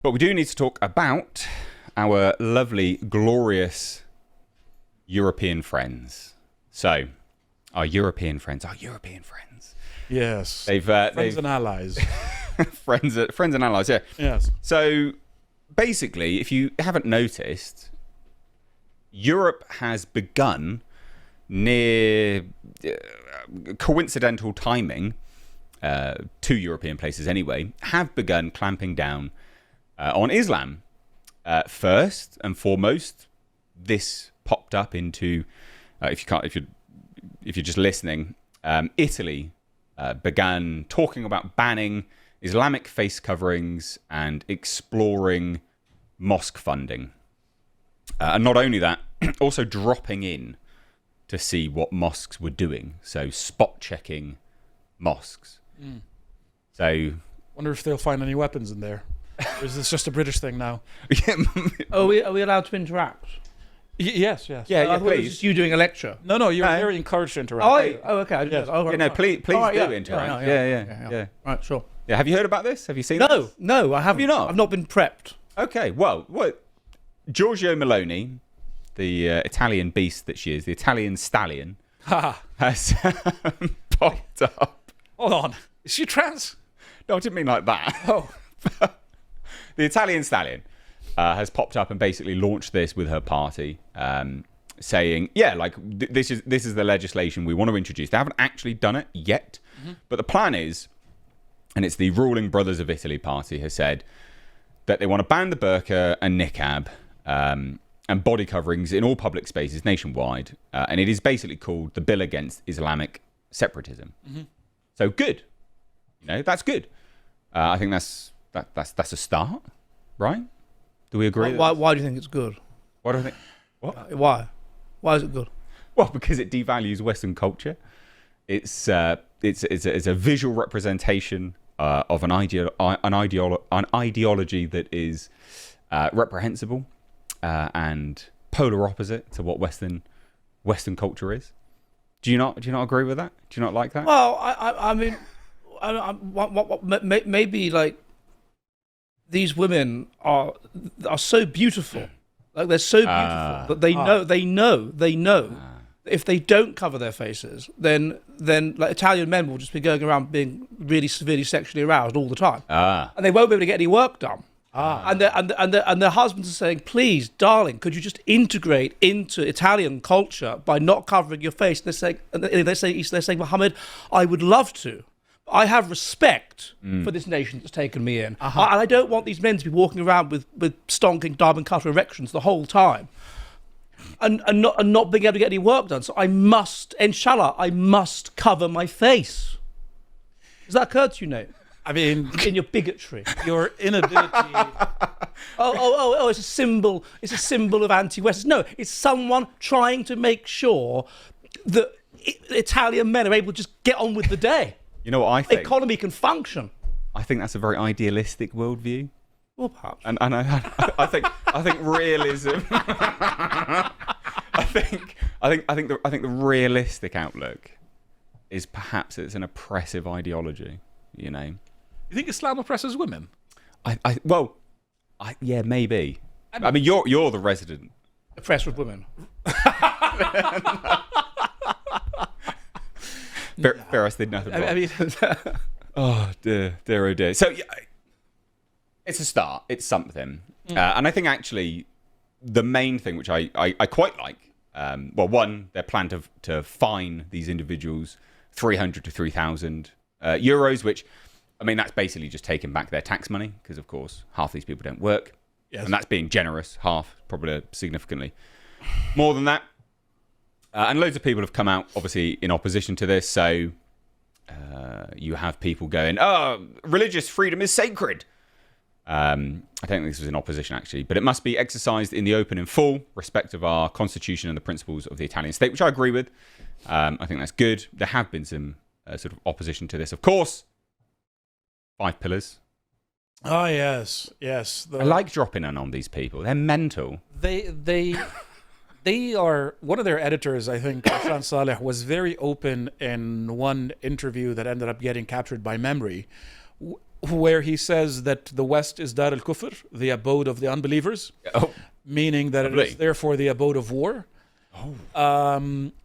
But we do need to talk about our lovely, glorious European friends. So, our European friends. Yes. Friends and allies. friends and allies, yeah. Yes. So, basically, if you haven't noticed, Europe has begun near coincidental timing, two European places anyway, have begun clamping down on Islam. First and foremost, this popped up into, if you're just listening, Italy began talking about banning Islamic face coverings and exploring mosque funding. And not only that, also dropping in to see what mosques were doing. So spot checking mosques. Mm. So, Wonder if they'll find any weapons in there. Or is this just a British thing now? Are we allowed to interact? Yes. Yeah, I thought it was please. just you doing a lecture. No, you're No. very encouraged to interact. Okay. Yes. Please All right, do yeah. interact. Yeah. Right, sure. Yeah, have you heard about this? Have you seen this? No, I haven't. you not? I've not been prepped. Okay, well, Giorgio Meloni, the Italian beast that she is, the Italian stallion, has popped up. Hold on. Is she trans? No, I didn't mean like that. Oh. The Italian stallion has popped up and basically launched this with her party, saying, this is the legislation we want to introduce. They haven't actually done it yet, but the plan is, and it's the ruling Brothers of Italy party has said that they want to ban the burqa and niqab and body coverings in all public spaces nationwide, and it is basically called the Bill Against Islamic Separatism. So good, that's good. I think that's a start, right? Do we agree? Why do you think it's good? What do I think? What? Why? Why is it good? Well, because it devalues Western culture. It's a visual representation of an ideology that is reprehensible and polar opposite to what Western culture is. Do you not agree with that? Do you not like that? Well, I mean, maybe like these women are so beautiful, like they're so beautiful that they know if they don't cover their faces, then like Italian men will just be going around being really severely sexually aroused all the time, and they won't be able to get any work done. And their husbands are saying, please, darling, could you just integrate into Italian culture by not covering your face? They're saying, Mohammed, I would love to. I have respect for this nation that's taken me in. And I don't want these men to be walking around with stonking diamond cutter erections the whole time and not being able to get any work done. So I must, inshallah, cover my face. Does that occur to you, Nate? I mean, in your bigotry, your inability. Oh! It's a symbol. It's a symbol of anti-Western. No, it's someone trying to make sure that Italian men are able to just get on with the day. You know what I think? Economy can function. I think that's a very idealistic worldview. Well, perhaps. And I think realism. I think the realistic outlook is perhaps it's an oppressive ideology. You think Islam oppresses women? Yeah, maybe. I mean, you're the resident oppressed with women. Firas did nothing wrong. I mean, oh dear. So yeah, it's a start. It's something, and I think actually the main thing which I quite like. One, their plan to fine these individuals 300 to 3,000 euros, which I mean that's basically just taking back their tax money because of course half these people don't work, and that's being generous. Half, probably significantly more than that. And loads of people have come out, obviously, in opposition to this. So you have people going, "Oh, religious freedom is sacred." I don't think this was in opposition, actually. But it must be exercised in the open and full respect of our constitution and the principles of the Italian state, which I agree with. I think that's good. There have been some sort of opposition to this, of course. 5 pillars. Oh, yes. I like dropping in on these people. They're mental. They are, one of their editors, I think, Hassan Saleh, was very open in one interview that ended up getting captured by memory. where he says that the West is Dar al-Kufr, the abode of the unbelievers, meaning that it is therefore the abode of war,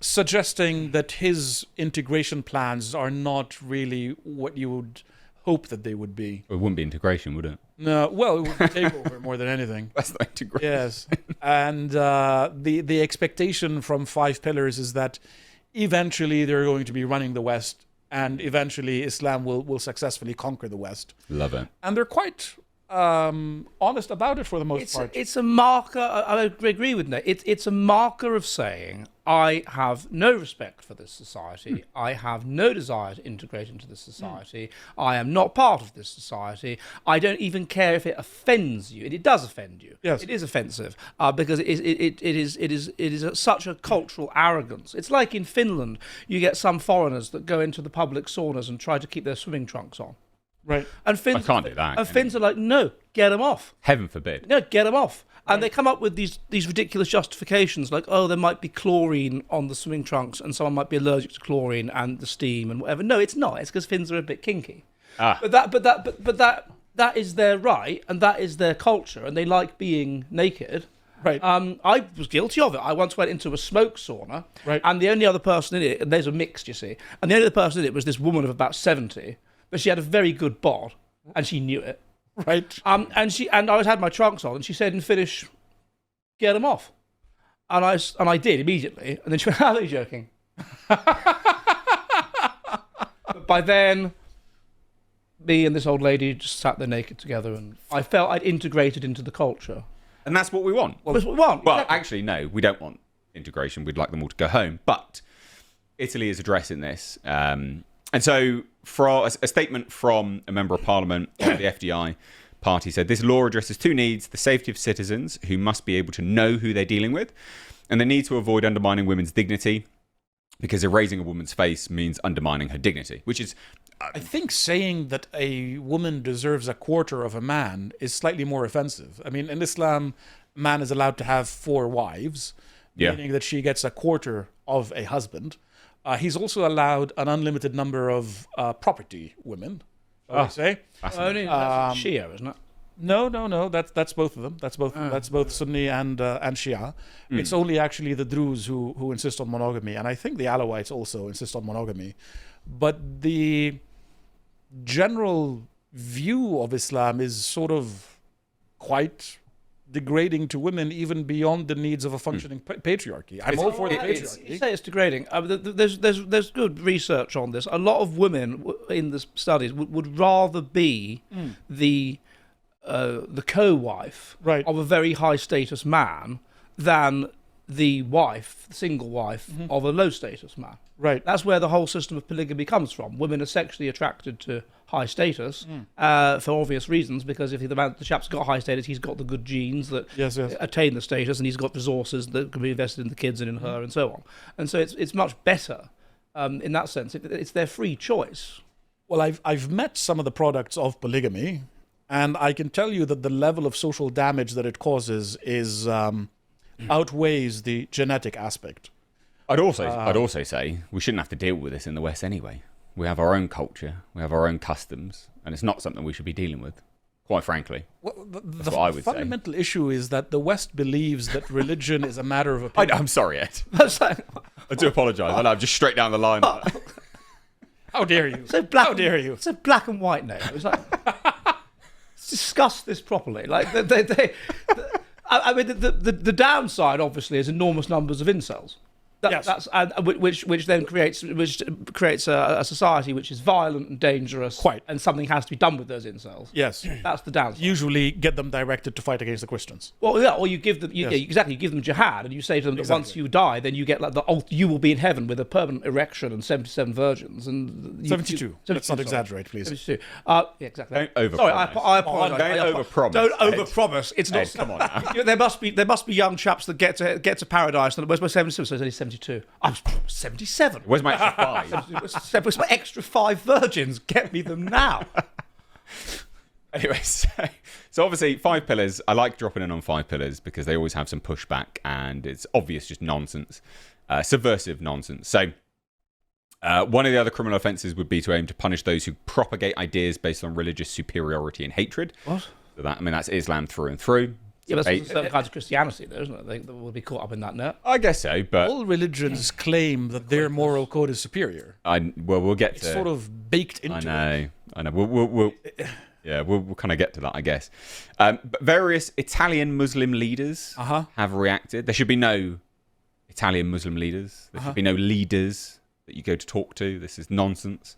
suggesting that his integration plans are not really what you would hope that they would be. It wouldn't be integration, would it? No, well, it would be takeover more than anything. That's not integration. Yes, and the expectation from Five Pillars is that eventually they're going to be running the West, and eventually Islam will successfully conquer the West. Love it. And they're quite honest about it for the most part. It's a marker. I agree with Nate. It's a marker of saying, I have no respect for this society. I have no desire to integrate into this society. I am not part of this society. I don't even care if it offends you. It does offend you. Yes. It is offensive because it is such a cultural arrogance. It's like in Finland, you get some foreigners that go into the public saunas and try to keep their swimming trunks on. Right. And Finns, I can't do that. And Finns are like, no, get them off. Heaven forbid. No, get them off. And they come up with these ridiculous justifications like, oh, there might be chlorine on the swimming trunks and someone might be allergic to chlorine and the steam and whatever. No, it's not. It's because Finns are a bit kinky. But that is their right and that is their culture and they like being naked. Right. I was guilty of it. I once went into a smoke sauna, right. And the only other person in it, and there's a mix, you see, and the only other person in it was this woman of about 70, but she had a very good bod, and she knew it. Right. And I had my trunks on, and she said in Finnish, "Get them off," and I did immediately, and then she went, "Are you joking?" But by then, me and this old lady just sat there naked together, and I felt I'd integrated into the culture. And that's what we want. Well, that's what we want. Well, exactly. actually, no, we don't want integration. We'd like them all to go home. But Italy is addressing this. And so for a statement from a member of parliament of the FDI party said, this law addresses two needs: the safety of citizens, who must be able to know who they're dealing with, and the need to avoid undermining women's dignity, because erasing a woman's face means undermining her dignity, which is... I think saying that a woman deserves a quarter of a man is slightly more offensive. I mean, in Islam, a man is allowed to have 4 wives, meaning that she gets a quarter of a husband. He's also allowed an unlimited number of property women, shall we say. Only that's Shia, isn't it? No. That's both of them. That's both Sunni and Shia. It's only actually the Druze who insist on monogamy, and I think the Alawites also insist on monogamy. But the general view of Islam is sort of quite degrading to women, even beyond the needs of a functioning patriarchy. I'm all for the patriarchy. You say it's degrading. There's good research on this. A lot of women in the studies would rather be the co-wife of a very high status man than the wife, the single wife of a low status man. Right. That's where the whole system of polygamy comes from. Women are sexually attracted to high status for obvious reasons, because if the chap's got high status, he's got the good genes that attain the status, and he's got resources that can be invested in the kids and in her and so on. And so it's much better in that sense. It's their free choice. Well, I've met some of the products of polygamy, and I can tell you that the level of social damage that it causes is outweighs the genetic aspect. I'd also say we shouldn't have to deal with this in the West anyway. We have our own culture, we have our own customs, and it's not something we should be dealing with, quite frankly. Well, That's what I would fundamental issue is that the West believes that religion is a matter of say. opinion. I'm sorry, Ed. I do apologise. I know, I'm just straight down the line. How dare you? How dare you? It's a black and white now. It's like, let's discuss this properly. Like I mean, the downside obviously is enormous numbers of incels. That's which then creates a society which is violent and dangerous. Quite. And something has to be done with those incels. Yes. That's the downside. Usually get them directed to fight against the Christians. Well, yeah, or you give them you give them jihad, and you say to them that once you die, then you get like you will be in heaven with a permanent erection and 77 virgins and 72. Let's not exaggerate, please. 72. Yeah, exactly. Don't overpromise. Sorry, I apologize. Don't overpromise. Don't Ed. overpromise. It's not. Ed, come on now. There must be young chaps that get to paradise. And where's my 77? So it's only 72. I'm 77. Where's my extra 5? Where's my extra 5 virgins? Get me them now. Anyway, so obviously 5 pillars. I like dropping in on 5 pillars because they always have some pushback and it's obvious just nonsense, subversive nonsense. So One of the other criminal offences would be to aim to punish those who propagate ideas based on religious superiority and hatred. What? So that's Islam through and through. Yeah, but that's certain kinds of Christianity, though, isn't it? They will be caught up in that net. I guess so, but All religions claim that their moral code is superior. we'll get to. It's sort of baked into it. I know. We'll kind of get to that, I guess. But various Italian Muslim leaders have reacted. There should be no Italian Muslim leaders. There should be no leaders that you go to talk to. This is nonsense.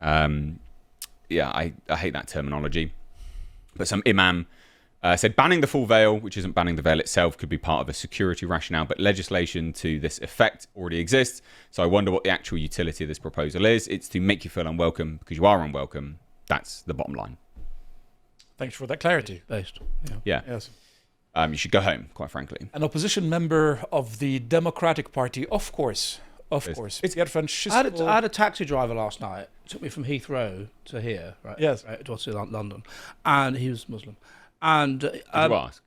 I hate that terminology. But some imam said banning the full veil, which isn't banning the veil itself, could be part of a security rationale, but legislation to this effect already exists. So I wonder what the actual utility of this proposal is. It's to make you feel unwelcome because you are unwelcome. That's the bottom line. Thanks for that clarity. Based. Yeah. Yes. You should go home, quite frankly. An opposition member of the Democratic Party, of course. It's Pier Francesco. I had a taxi driver last night. Took me from Heathrow to here, right? Yes. Right, to London, and he was Muslim. And Did you ask?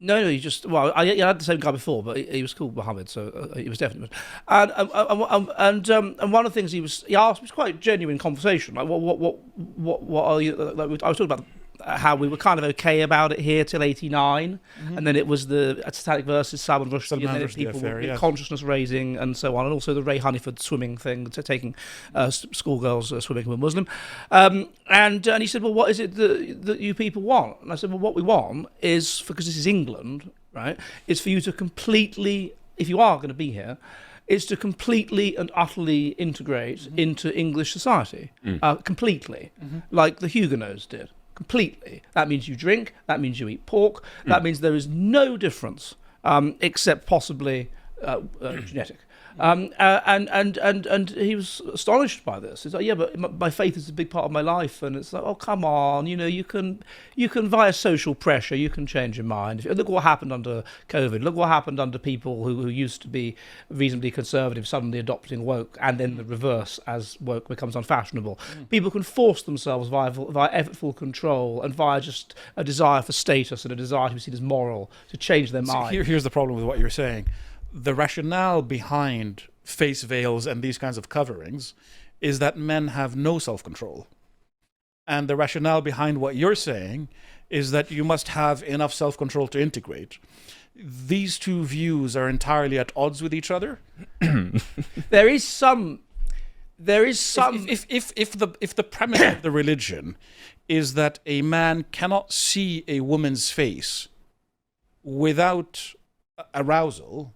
No, he just I had the same guy before, but he was called Mohammed, so he was definitely Muslim. And one of the things he asked was quite genuine conversation. Like, what are you? Like, I was talking about how we were kind of okay about it here till '89, and then it was the Satanic versus Salman Rushdie, and then people were consciousness raising and so on, and also the Ray Honeyford swimming thing, taking schoolgirls swimming who were Muslim, and he said, well, what is it that you people want? And I said, well, what we want is, because this is England, right, is for you to completely, if you are going to be here, is to completely and utterly integrate into English society, completely, like the Huguenots did. Completely. That means you drink. That means you eat pork. That means there is no difference, except possibly genetic. And he was astonished by this. He's like, yeah, but my faith is a big part of my life, and it's like, oh, come on, you can via social pressure, you can change your mind. Look what happened under COVID. Look what happened under people who used to be reasonably conservative, suddenly adopting woke, and then the reverse as woke becomes unfashionable. People can force themselves via effortful control and via just a desire for status and a desire to be seen as moral to change their mind. Here's the problem with what you're saying. The rationale behind face veils and these kinds of coverings is that men have no self-control. And the rationale behind what you're saying is that you must have enough self-control to integrate. These two views are entirely at odds with each other. There is some. If the premise of the religion is that a man cannot see a woman's face without arousal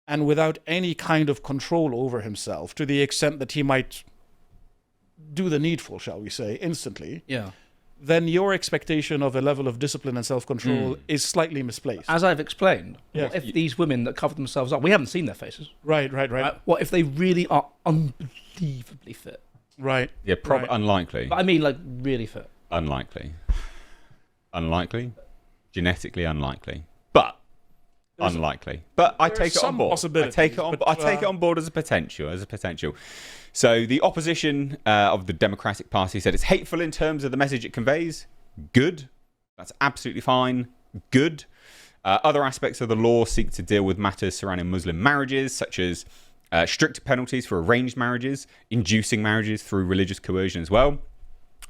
and without any kind of control over himself, to the extent that he might do the needful, shall we say, instantly, then your expectation of a level of discipline and self-control is slightly misplaced. As I've explained, what if these women that cover themselves up, we haven't seen their faces. Right. What if they really are unbelievably fit? Right. Yeah, unlikely. But I mean, like, really fit. Unlikely. Genetically unlikely. But unlikely. But I take it on board. I take it on board as a potential. So the opposition of the Democratic Party said it's hateful in terms of the message it conveys. Good. That's absolutely fine. Good. Other aspects of the law seek to deal with matters surrounding Muslim marriages, such as stricter penalties for arranged marriages, inducing marriages through religious coercion as well.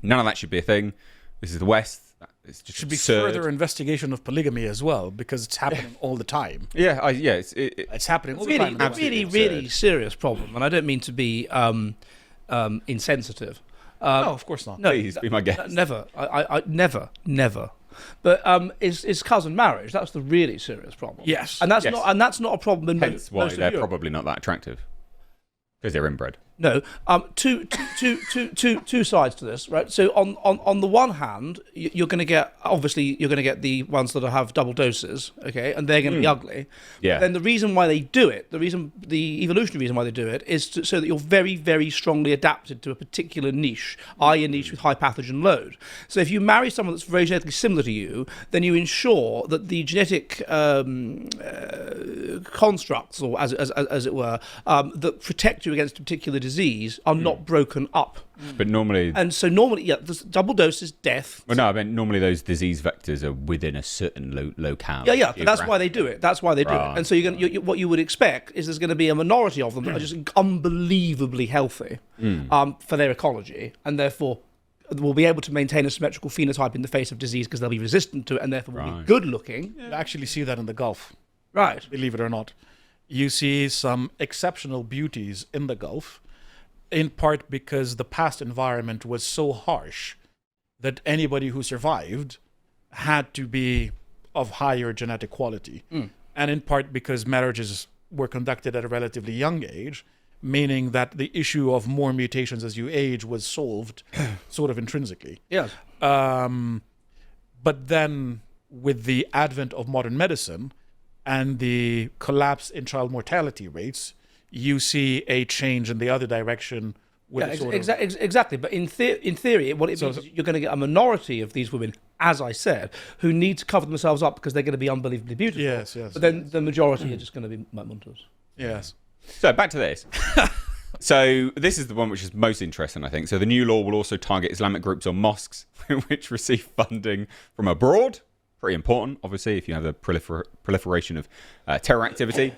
None of that should be a thing. This is the West. It's just should be absurd. Further investigation of polygamy as well, because it's happening all the time. It's happening all the time. Really serious problem, and I don't mean to be insensitive. No, of course not. No, please be my guest. Never. I never. But is cousin marriage? That's the really serious problem. Yes, and that's not a problem in Hence why most they're of Europe. probably not that attractive, because they're inbred. No, two sides to this, right? So on the one hand, you're going to get the ones that have double doses, okay, and they're going to be ugly. Yeah. Then the reason why they do it, the evolutionary reason why they do it, is so that you're very, very strongly adapted to a particular niche, i.e. a niche with high pathogen load. So if you marry someone that's very genetically similar to you, then you ensure that the genetic constructs, or as it were, that protect you against a particular disease are not broken up. But normally... And so normally, the double dose is death. Well, no, I mean, normally those disease vectors are within a certain locale. Yeah, that's why they do it. That's why they do it. And so what you would expect is there's going to be a minority of them that are just unbelievably healthy for their ecology, and therefore will be able to maintain a symmetrical phenotype in the face of disease because they'll be resistant to it, and therefore will be good-looking. You actually see that in the Gulf. Right. Believe it or not. You see some exceptional beauties in the Gulf, in part because the past environment was so harsh that anybody who survived had to be of higher genetic quality. And in part because marriages were conducted at a relatively young age, meaning that the issue of more mutations as you age was solved sort of intrinsically. Yes. But then with the advent of modern medicine and the collapse in child mortality rates, you see a change in the other direction. Exactly. But in theory, what it means is you're going to get a minority of these women, as I said, who need to cover themselves up because they're going to be unbelievably beautiful. Yes. But then the majority are just going to be like Muntas. Yes. So back to this. So this is the one which is most interesting, I think. So the new law will also target Islamic groups or mosques which receive funding from abroad. Pretty important, obviously, if you have a proliferation of terror activity.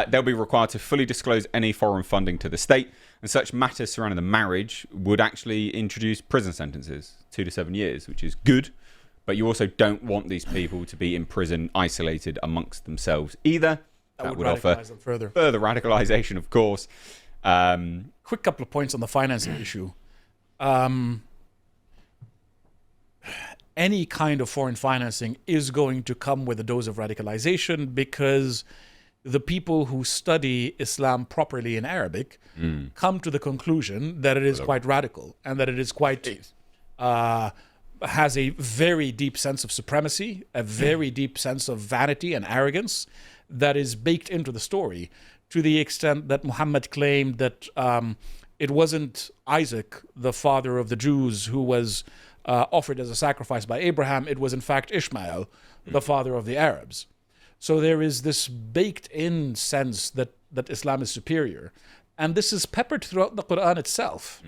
They'll be required to fully disclose any foreign funding to the state, and such matters surrounding the marriage would actually introduce prison sentences, 2 to 7 years, which is good. But you also don't want these people to be in prison isolated amongst themselves either. That would offer them further radicalization, of course. Quick couple of points on the financing issue. Any kind of foreign financing is going to come with a dose of radicalization because the people who study Islam properly in Arabic come to the conclusion that it is quite radical and that it is quite has a very deep sense of supremacy, a very deep sense of vanity and arrogance that is baked into the story, to the extent that Muhammad claimed that it wasn't Isaac, the father of the Jews, who was offered as a sacrifice by Abraham. It was in fact Ishmael, the father of the Arabs. So there is this baked-in sense that Islam is superior. And this is peppered throughout the Quran itself.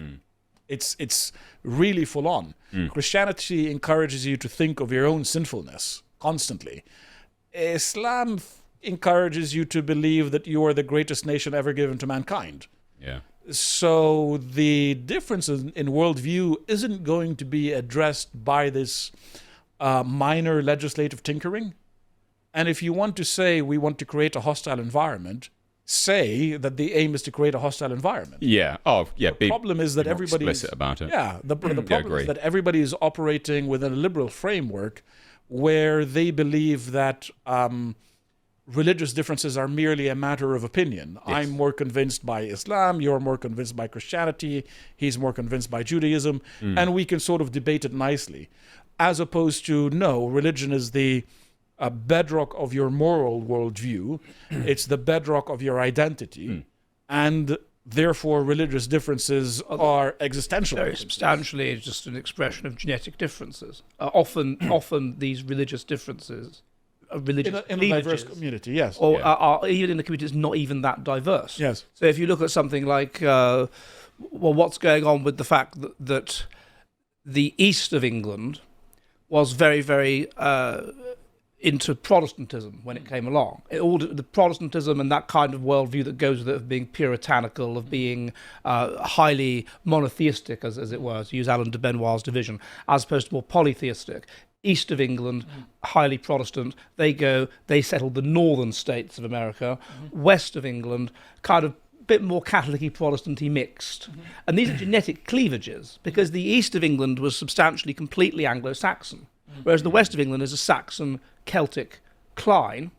It's really full on. Christianity encourages you to think of your own sinfulness constantly. Islam encourages you to believe that you are the greatest nation ever given to mankind. Yeah. So the difference in worldview isn't going to be addressed by this minor legislative tinkering. And if you want to say we want to create a hostile environment, say that the aim is to create a hostile environment. Yeah. Oh, yeah. The problem is that everybody explicit about it. Yeah. The problem is that everybody is operating within a liberal framework where they believe that religious differences are merely a matter of opinion. Yes. I'm more convinced by Islam, you're more convinced by Christianity, he's more convinced by Judaism, and we can sort of debate it nicely. As opposed to, no, religion is the bedrock of your moral worldview, it's the bedrock of your identity, and therefore religious differences are existential. Very substantially just an expression of genetic differences. Often these religious differences religious in a diverse community, yes. Or are even in a community that's not even that diverse. Yes. So if you look at something like, what's going on with the fact that the east of England was very, very into Protestantism when it came along. The Protestantism and that kind of worldview that goes with it of being puritanical, of being highly monotheistic, as it were, to use Alan de Benoit's division, as opposed to more polytheistic. East of England, highly Protestant. They settled the northern states of America. West of England, kind of bit more Catholic-y, Protestant-y mixed. And these are genetic cleavages, because the east of England was substantially completely Anglo-Saxon, whereas the west of England is a Saxon-Celtic cline.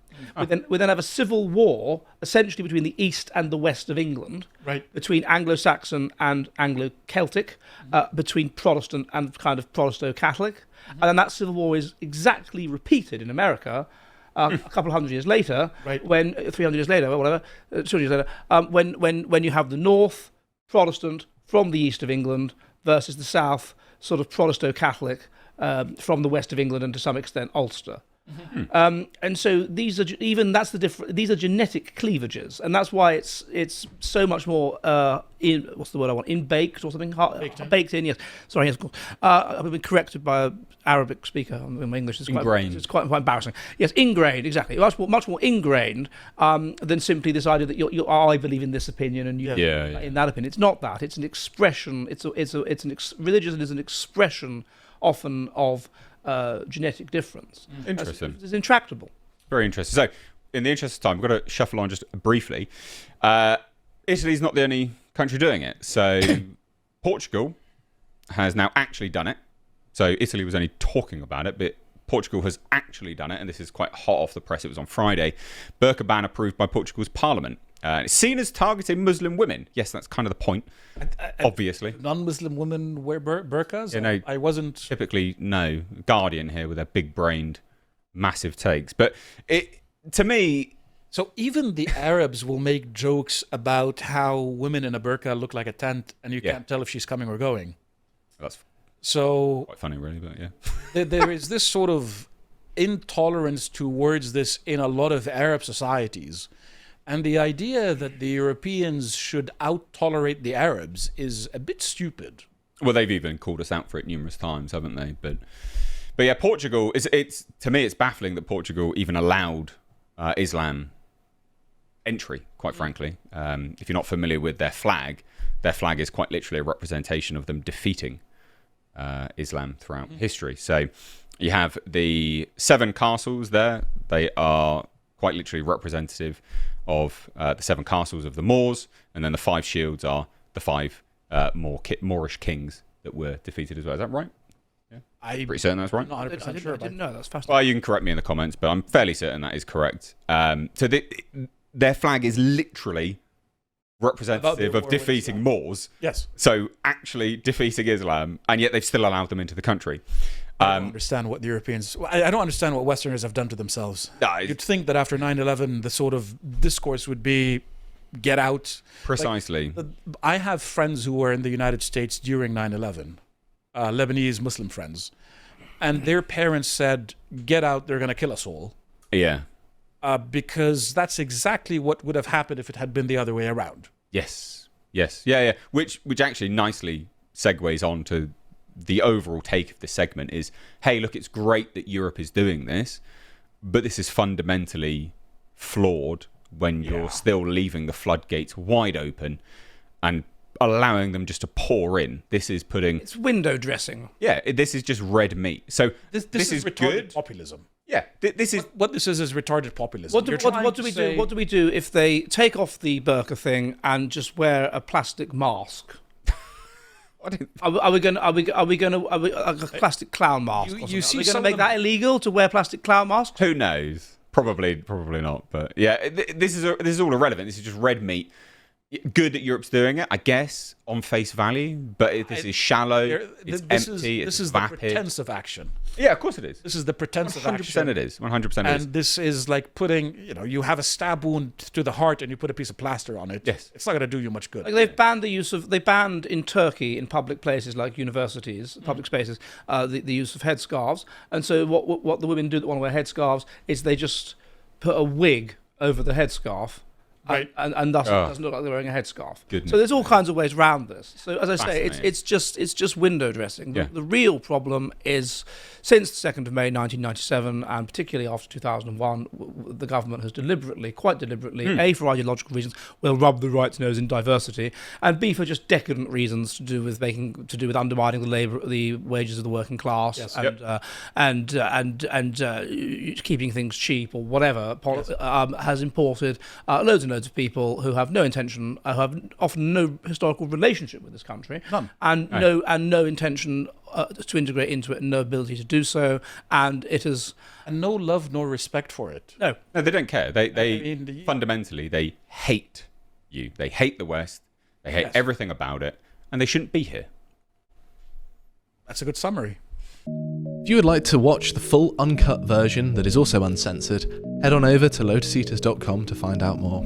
We then have a civil war, essentially between the east and the west of England, between Anglo-Saxon and Anglo-Celtic, between Protestant and kind of Protesto-Catholic. And then that civil war is exactly repeated in America a couple of hundred years later, when 300 years later, or whatever, 200 years later, when you have the North Protestant from the east of England versus the South sort of Protesto-Catholic from the west of England and to some extent Ulster. And so these are these are genetic cleavages, and that's why it's so much more what's the word I want, in-baked or something, baked in. Yes, sorry, yes, of course. I've been corrected by an Arabic speaker. My English is ingrained. It's quite embarrassing. Yes, ingrained, exactly. Much more ingrained than simply this idea that I believe in this opinion and you in that opinion. It's not that. It's an expression. Religion is an expression often of genetic difference. Interesting. It's intractable. Very interesting. So, in the interest of time, we've got to shuffle on just briefly. Italy's not the only country doing it. So, Portugal has now actually done it. So, Italy was only talking about it, but Portugal has actually done it, and this is quite hot off the press. It was on Friday. Burqa ban approved by Portugal's parliament. It's seen as targeting Muslim women. Yes, that's kind of the point, obviously. Non-Muslim women wear burqas? You know, I wasn't... Typically, no. Guardian here with their big-brained, massive takes. But to me... So even the Arabs will make jokes about how women in a burqa look like a tent, and you can't tell if she's coming or going. That's quite funny, really, but yeah. There is this sort of intolerance towards this in a lot of Arab societies. And the idea that the Europeans should out-tolerate the Arabs is a bit stupid. Well, they've even called us out for it numerous times, haven't they? But yeah, Portugal, it's to me, it's baffling that Portugal even allowed Islam entry, quite frankly. If you're not familiar with their flag is quite literally a representation of them defeating Islam throughout history. So you have the 7 castles there. They are quite literally representative of the 7 castles of the Moors, and then the 5 shields are the 5 Moorish kings that were defeated as well. Is that right? Yeah, I'm pretty certain that's right. Not 100% sure. I didn't know. That's fascinating. Well, you can correct me in the comments, but I'm fairly certain that is correct. So their flag is literally representative of defeating Moors. Yes. So actually defeating Islam, and yet they've still allowed them into the country. I don't understand what the Europeans... I don't understand what Westerners have done to themselves. You'd think that after 9/11, the sort of discourse would be, get out. Precisely. I have friends who were in the United States during 9/11, Lebanese Muslim friends, and their parents said, get out, they're going to kill us all. Yeah. Because that's exactly what would have happened if it had been the other way around. Yes. Yeah. Which actually nicely segues on to the overall take of this segment is, hey, look, it's great that Europe is doing this, but this is fundamentally flawed when you're still leaving the floodgates wide open and allowing them just to pour in. This is putting... It's window dressing. Yeah, this is just red meat. So this is retarded good populism. Yeah, this is... What this is retarded populism. What do we do if they take off the burqa thing and just wear a plastic mask? Are we going to a plastic clown mask? Are we going to make that illegal to wear plastic clown masks? Who knows? Probably not. But yeah, this is all irrelevant. This is just red meat. Good that Europe's doing it, I guess, on face value, but this is shallow, it's empty, this is vapid. The pretense of action. Yeah, of course it is. This is the pretense of action. 100% it is. 100% it is. And this is like putting, you have a stab wound to the heart and you put a piece of plaster on it. Yes. It's not going to do you much good. Like they banned in Turkey, in public places like universities, public spaces, the use of headscarves. And so what the women do that want to wear headscarves is they just put a wig over the headscarf. Right. And thus it doesn't look like they're wearing a headscarf. Goodness. So there's all kinds of ways around this. So as I say, it's just window dressing. Yeah. The real problem is since the 2nd of May 1997, and particularly after 2001, the government has quite deliberately, A, for ideological reasons, will rub the right's nose in diversity, and B, for just decadent reasons to do with undermining the wages of the working class, yes. and keeping things cheap or whatever, has imported loads and loads of people who have no intention, who have often no historical relationship with this country, none, and no intention to integrate into it, and no ability to do so, and no love nor respect for it. No, they don't care. They fundamentally they hate you. They hate the West. They hate everything about it, and they shouldn't be here. That's a good summary. If you would like to watch the full uncut version that is also uncensored, head on over to lotuseaters.com to find out more.